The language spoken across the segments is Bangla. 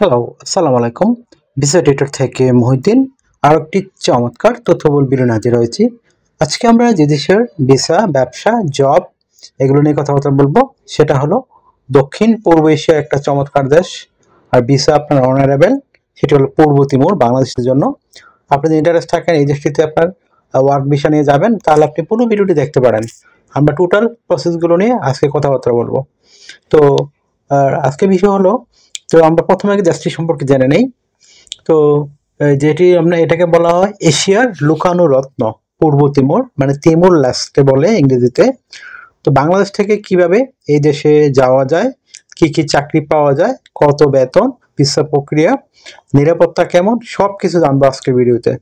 হ্যালো, আসসালামু আলাইকুম। ভিসা এডিটর থেকে মহিউদ্দিন আর একটি চমৎকার তথ্যবহুল ভিডিও নিয়ে হাজির হয়েছি। আজকে আমরা যে দেশের ভিসা, ব্যবসা, জব এগুলো নিয়ে কথাবার্তা বলবো সেটা হলো দক্ষিণ পূর্ব এশিয়ার একটা চমৎকার দেশ। আর ভিসা আপনার অনারেবল, সেটা হলো পূর্ব তিমুর, বাংলাদেশের জন্য। আপনি যদি ইন্টারেস্ট থাকেন এই দেশটিতে আপনার ওয়ার্ক ভিসা নিয়ে যাবেন, তাহলে আপনি পুরো ভিডিওটি দেখতে পারেন। আমরা টোটাল প্রসেসগুলো নিয়ে আজকে কথাবার্তা বলবো। তো আজকে বিষয় হলো, তো আমরা প্রথমে আগে দেশটি সম্পর্কে জেনে নেই। তো যেটি আমরা এটাকে বলা হয় এশিয়ার লুকানো রত্ন, পূর্ব তিমুর, মানে তিমুর লেস্টে বলে ইংরেজিতে। তো বাংলাদেশ থেকে কিভাবে এই দেশে যাওয়া যায়, কি কি চাকরি পাওয়া যায়, কত বেতন, ভিসা প্রক্রিয়া, নিরাপত্তা কেমন, সব কিছু জানবো আজকের ভিডিওতে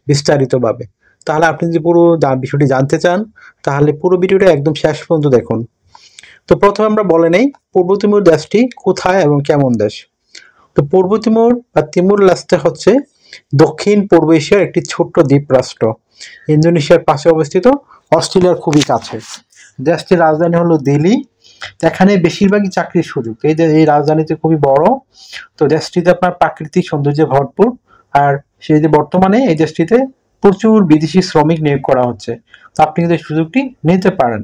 বিস্তারিতভাবে। তাহলে আপনি যদি পুরো বিষয়টি জানতে চান, তাহলে পুরো ভিডিওটা একদম শেষ পর্যন্ত দেখুন। তো প্রথমে আমরা বলে নেই পূর্ব তিমুর দেশটি কোথায় এবং কেমন দেশ। তো পূর্ব তিমুর বা তিমুর লেস্টে হচ্ছে দক্ষিণ পূর্ব এশিয়ার একটি ছোট্ট দ্বীপ রাষ্ট্র, ইন্দোনেশিয়ার পাশে অবস্থিত, অস্ট্রেলিয়ার খুবই কাছে। দেশটির রাজধানী হলো দিল্লি। এখানে বেশিরভাগই চাকরির সুযোগ, এই রাজধানীতে খুবই বড়। তো দেশটিতে আপনার প্রাকৃতিক সৌন্দর্যে ভরপুর। আর সেই যে বর্তমানে এই দেশটিতে প্রচুর বিদেশি শ্রমিক নিয়োগ করা হচ্ছে, তো আপনি কিন্তু এই সুযোগটি নিতে পারেন।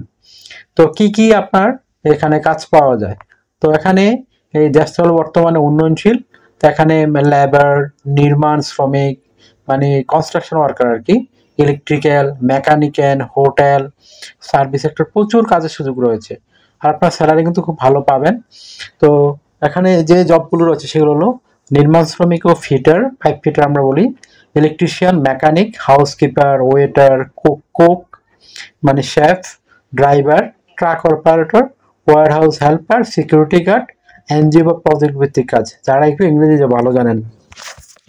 তো কি কি আপনার এখানে কাজ পাওয়া যায়? তো এখানে এই দেশটা হলো বর্তমানে উন্নয়নশীল। তো এখানে লেবার, নির্মাণ শ্রমিক, মানে কনস্ট্রাকশন ওয়ার্কার আর কি, electrical, mechanical, hotel, service sector, প্রচুর কাজের সুযোগ রয়েছে। আর আপনার স্যালারি কিন্তু খুব ভালো পাবেন। তো এখানে যে জবগুলো রয়েছে সেগুলো হলো নির্মাণ শ্রমিক ও ফিটার, পাইপ ফিটার আমরা বলি, electrician, mechanic, housekeeper, waiter, cook মানে chef, driver, truck operator, warehouse helper, security guard, NGO বা প্রজেক্ট ভিত্তিক কাজ। যারা একটু ইংরেজি ভালো জানেন,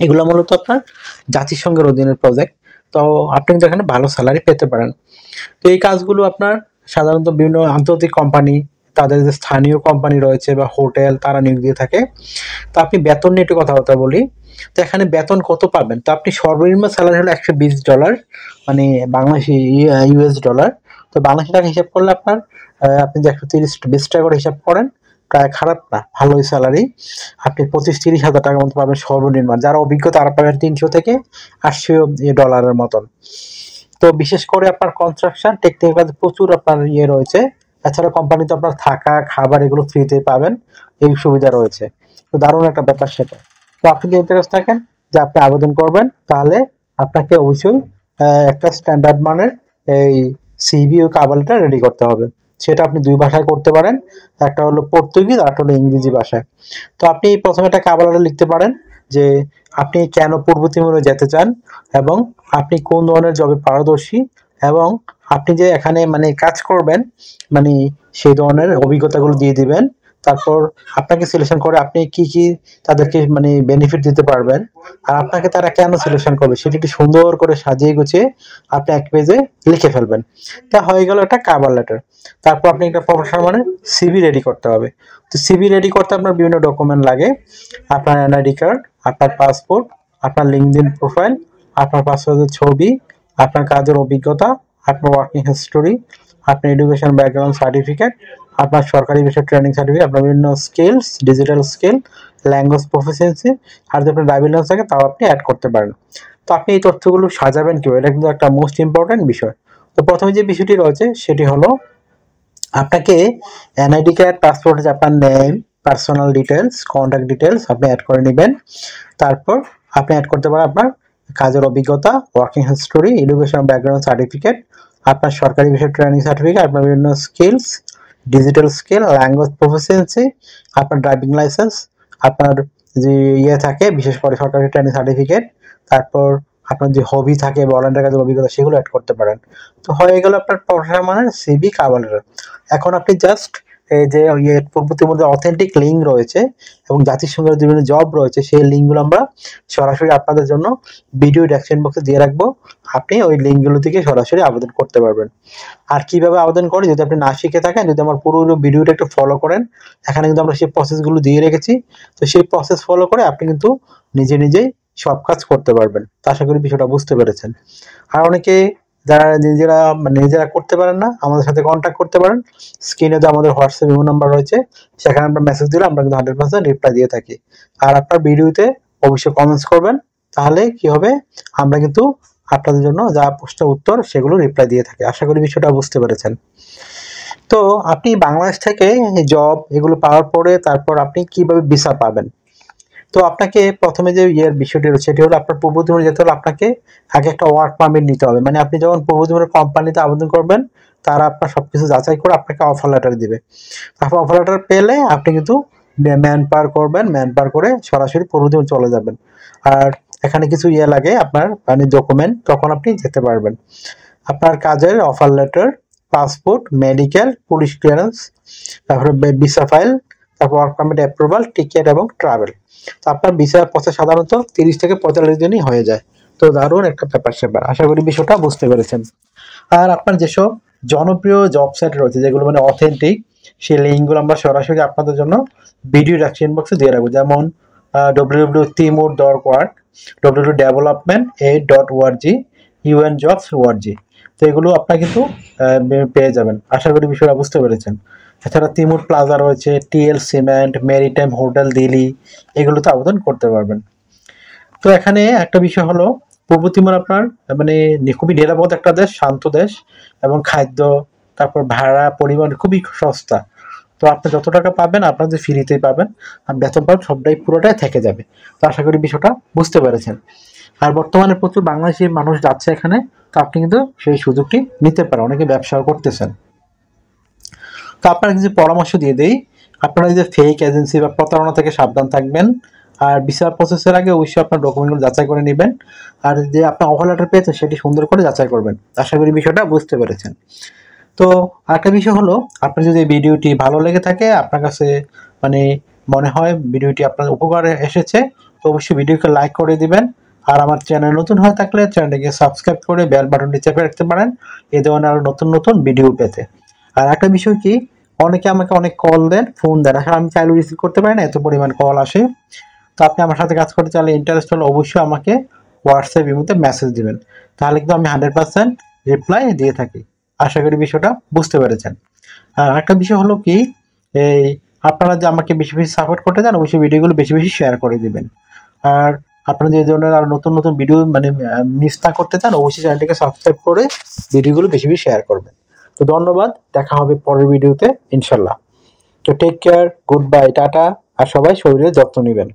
এগুলো মূলত আপনার জাতিসংঘের অধীনের প্রজেক্ট। তো আপনি কিন্তু এখানে ভালো স্যালারি পেতে পারেন। তো এই কাজগুলো আপনার সাধারণত বিভিন্ন আন্তর্জাতিক কোম্পানি, তাদের যে স্থানীয় কোম্পানি রয়েছে বা হোটেল, তারা নিয়োগ দিয়ে থাকে। তো আপনি বেতন নিয়ে একটু কথাবার্তা বলি। তো এখানে বেতন কত পাবেন? তো আপনি সর্বনিম্ন স্যালারি হলো $120, মানে বাংলাদেশি ইউএস ডলার। তো বাংলাদেশি টাকা হিসাব করলে আপনার আপনি যে 130-120 টাকা করে হিসাব করেন, প্রায় খারাপ না, ভালোই স্যালারি। আপনি 25-30 হাজার টাকার মতো পাবেন সর্বনিম্ন। যারা অভিজ্ঞ তারা পাবেন 300 থেকে 800 ডলারের মতন। তো বিশেষ করে আপনার কনস্ট্রাকশন টেকনিক্যাল কাজে প্রচুর আপনার রয়েছে। এছাড়া কোম্পানিতে আপনার থাকা, খাবার এগুলো ফ্রিতে পাবেন, এই সুবিধা রয়েছে। তো দারুণ একটা ব্যাপার সেটা। তো আপনি যদি ইন্টারেস্ট থাকেন যে আপনি আবেদন করবেন, তাহলে আপনাকে অবশ্যই একটা স্ট্যান্ডার্ড মানের এই সিভি ও কভার লেটার রেডি করতে হবে। সেটা আপনি দুই ভাষায় করতে পারেন, একটা হলো পর্তুগিজ আর একটা হলো ইংরেজি ভাষায়। তো আপনি প্রথমে একটা কভার লেটার লিখতে পারেন যে আপনি কেন পূর্ব তিমুরে যেতে চান, এবং আপনি কোন ধরনের জবে পারদর্শী, এবং আপনি যে এখানে মানে কাজ করবেন, মানে সেই ধরনের অভিজ্ঞতাগুলো দিয়ে দিবেন। তারপর আপনাকে সিলেকশন করে আপনি কি কি তাদেরকে মানে বেনিফিট দিতে পারবেন, আর আপনাকে তারা কেন সিলেকশন করবে সেটি একটু সুন্দর করে সাজিয়ে গুছিয়ে আপনি এক পেজে লিখে ফেলবেন। এটা হয়ে গেল একটা কভার লেটার। তারপর আপনি একটা প্রফেশনাল মানে সিভি রেডি করতে হবে। তো সিভি রেডি করতে আপনার বিভিন্ন ডকুমেন্ট লাগে। আপনার এনআইডি কার্ড, আপনার পাসপোর্ট, আপনার লিঙ্কডইন প্রোফাইল, আপনার পাসপোর্টের ছবি, আপনার কাজের অভিজ্ঞতা, আপনার ওয়ার্কিং হিস্টোরি, আপনার এডুকেশন ব্যাকগ্রাউন্ড সার্টিফিকেট, আপনার সরকারি বিষয় ট্রেনিং সার্টিফিকেট, আপনার বিভিন্ন skills, digital skill, language proficiency, আর যদি আপনার ড্রাইভিং লাইসেন্স থাকে তাও আপনি অ্যাড করতে পারেন। তো আপনি এই তথ্যগুলো সাজাবেন কিভাবে, এটা কিন্তু একটা মোস্ট ইম্পর্টেন্ট বিষয়। তো প্রথমে যে বিষয়টি রয়েছে সেটি হলো আপনাকে এনআইডি কার্ড, পাসপোর্ট, আপনার name, personal details, contact details আপনি অ্যাড করে নেবেন। তারপর আপনি অ্যাড করতে পারেন আপনার কাজের অভিজ্ঞতা, working history, education background certificate, আপনার সরকারি বিষয় ট্রেনিং সার্টিফিকেট, আপনার বিভিন্ন skills, digital skill, language proficiency, আপনার ড্রাইভিং লাইসেন্স, আপনার যে থাকে বিশেষ করে সরকারি ট্রেনিং সার্টিফিকেট, তারপর আপনার যে হবি থাকে, ভলান্টিয়ার কাজের অভিজ্ঞতা, সেগুলো অ্যাড করতে পারেন। তো হয়ে গেল আপনার প্রফেশনাল মানে সিভি কভার লেটার। এখন আপনি জাস্ট এই যে পূর্ববর্তী মধ্যে অথেন্টিক লিঙ্ক রয়েছে এবং জাতিসংঘের বিভিন্ন জব রয়েছে, সেই লিঙ্কগুলো আমরা সরাসরি আপনাদের জন্য ভিডিও ডেসক্রিপশন বক্সে দিয়ে রাখবো। আপনি ওই লিঙ্কগুলো থেকে সরাসরি আবেদন করতে পারবেন। আর কিভাবে আবেদন করে যদি আপনি না শিখে থাকেন, যদি আমার পুরো ভিডিওটা একটু ফলো করেন, এখানে কিন্তু আমরা সেই প্রসেসগুলো দিয়ে রেখেছি। তো সেই প্রসেস ফলো করে আপনি কিন্তু নিজে নিজেই সব কাজ করতে পারবেন। তো আশা করি বিষয়টা বুঝতে পেরেছেন। আর অনেকে যারা নিজেরা করতে পারেন না, আমাদের সাথে কন্ট্যাক্ট করতে পারেন। স্ক্রিনে যে আমাদের হোয়াটসঅ্যাপ ইমো নাম্বার রয়েছে, সেখানে আমরা মেসেজ দিলে আমরা কিন্তু 100% রিপ্লাই দিয়ে থাকি। আর আপনার ভিডিওতে অবশ্যই কমেন্টস করবেন, তাহলে কি হবে, আমরা কিন্তু আপনাদের জন্য যা প্রশ্নের উত্তর সেগুলো রিপ্লাই দিয়ে থাকি। আশা করি বিষয়টা বুঝতে পেরেছেন। তো আপনি বাংলাদেশ থেকে জব এগুলো পাওয়ার পরে তারপর আপনি কিভাবে ভিসা পাবেন? তো আপনাকে প্রথমে যে বিষয়টি রয়েছে, সেটি হলো আপনার পূর্ব তিমুরে যেতে হলে আপনাকে আগে একটা ওয়ার্ক পারমিট নিতে হবে। মানে আপনি যখন পূর্ব তিমুরের কোম্পানিতে আবেদন করবেন, তারা আপনার সবকিছু যাচাই করে আপনাকে অফার লেটার দিবে। তারপর অফার লেটার পেলে আপনি কিন্তু ম্যান পাওয়ার করবেন, ম্যান পাওয়ার করে সরাসরি পূর্ব তিমুর চলে যাবেন। আর এখানে কিছু লাগে আপনার মানে ডকুমেন্ট, তখন আপনি যেতে পারবেন। আপনার কাজের offer letter, passport, medical, police clearance, তারপরে ভিসা ফাইল, তারপর ওয়ার্ক পারমিট অ্যাপ্রুভাল, টিকিট এবং ট্রাভেল। তো আপনার ভিসা প্রসেস সাধারণত 30 থেকে 45 দিনই হয়ে যায়। তো দারুণ একটা ব্যাপার স্যাপার, আশা করি বিষয়টা বুঝতে পেরেছেন। আর আপনার যেসব জনপ্রিয় জব সাইট রয়েছে যেগুলো মানে অথেন্টিক, সেই লিঙ্কগুলো আমরা সরাসরি আপনাদের জন্য ভিডিও ডেসক্রিপশন বক্সে দিয়ে রাখবো। যেমন www.timur.org, www.development8.org, unjobs.org। তো এগুলো আপনার কিন্তু পেয়ে যাবেন। আশা করি বিষয়টা বুঝতে পেরেছেন। এছাড়া তিমুর প্লাজা রয়েছে, TL cement, maritime hotel Delhi, এগুলোতে আবেদন করতে পারবেন। তো এখানে একটা বিষয় হলো, পূর্ব তিমুর আপনার মানে খুবই নিরাপদ একটা দেশ, শান্ত দেশ, এবং খাদ্য, তারপর ভাড়া, পরিবহন খুবই সস্তা। তো আপনি যত টাকা পাবেন আপনার যে ফ্রিতেই পাবেন, আর বেতন পাবেন সবটাই পুরোটাই থেকে যাবে। তো আশা করি বিষয়টা বুঝতে পেরেছেন। আর বর্তমানে প্রচুর বাংলাদেশি মানুষ যাচ্ছে এখানে, তো আপনি কিন্তু সেই সুযোগটি নিতে পারেন, অনেকে ব্যবসাও করতেছেন। তো আপনার কিছু পরামর্শ দিয়ে দেই, আপনারা যে ফেক এজেন্সি বা প্রতারণা থেকে সাবধান থাকবেন। আর ভিসা প্রসেসের আগে অবশ্যই আপনার ডকুমেন্টগুলো যাচাই করে নেবেন। আর যে আপনার অফার লেটার পেয়েছেন সেটি সুন্দর করে যাচাই করবেন। আশা করি বিষয়টা বুঝতে পেরেছেন। তো আরেকটা বিষয় হলো, আপনার যদি ভিডিওটি ভালো লেগে থাকে, আপনার কাছে মানে মনে হয় ভিডিওটি আপনার উপকারে এসেছে, তো অবশ্যই ভিডিওকে লাইক করে দিবেন। আর আমার চ্যানেল নতুন হয়ে থাকলে চ্যানেলটিকে সাবস্ক্রাইব করে বেল বাটনটি চেপে রাখতে পারেন, এই ধরনের আরো নতুন নতুন ভিডিও পেতে। আর একটা বিষয় কি, অনেকে আমাকে অনেক কল দেন, ফোন দেন, আসলে আমি চাইলেও রিসিভ করতে পারি না, এত পরিমাণ কল আসে। তো আপনি আমার সাথে কাজ করতে চাইলে, ইন্টারেস্ট হলে অবশ্যই আমাকে হোয়াটসঅ্যাপ ইমোতে মেসেজ দিবেন, তাহলে কিন্তু আমি 100% রিপ্লাই দিয়ে থাকি। আশা করি বিষয়টা বুঝতে পেরেছেন। আর একটা বিষয় হলো কি, এই আপনারা যে আমাকে বেশি বেশি সাপোর্ট করতে চান, অবশ্যই ভিডিওগুলো বেশি বেশি শেয়ার করে দিবেন। আর আপনারা যে ধরনের আর নতুন নতুন ভিডিও মানে মিস না করতে চান, অবশ্যই চ্যানেলটিকে সাবস্ক্রাইব করে ভিডিওগুলো বেশি বেশি শেয়ার করবেন। তো ধন্যবাদ, দেখা হবে পরের ভিডিওতে ইনশাল্লাহ। তো take care, goodbye, tata. আর সবাই শরীরের যত্ন নেবেন।